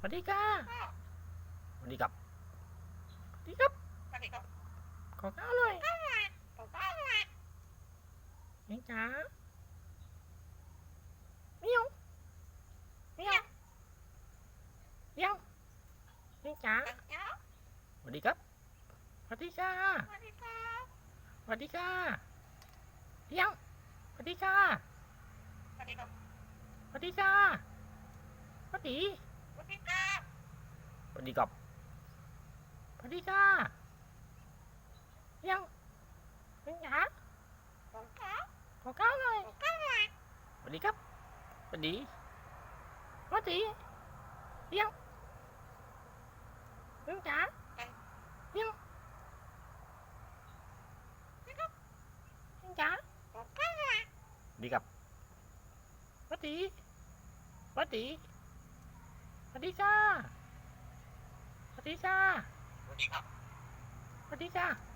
วัสดีค่ะสวัสดีครับสวัสดีครับขอข้าวหน่อยนี่จ๋าเมียวเมียวเมียวนี่จ๋าสวัสดีครับสวัสดีค่ะสวัสดีค่ะเมียวสวัสดีค่ะสวัสดีค่ะสวัสดีสวัสดีครับสวัสดีค่ะเมียวนี่จ๋าขอข้าวหน่อยสวัสดีครับสวัสดีสวัสดีเมียวนี่จ๋าเมียวนี่จ๋าสวัสดีครับสวัสดีสวัสดีสวัสดีค่ะสวัสดีค่ะสวัสดีค่ะ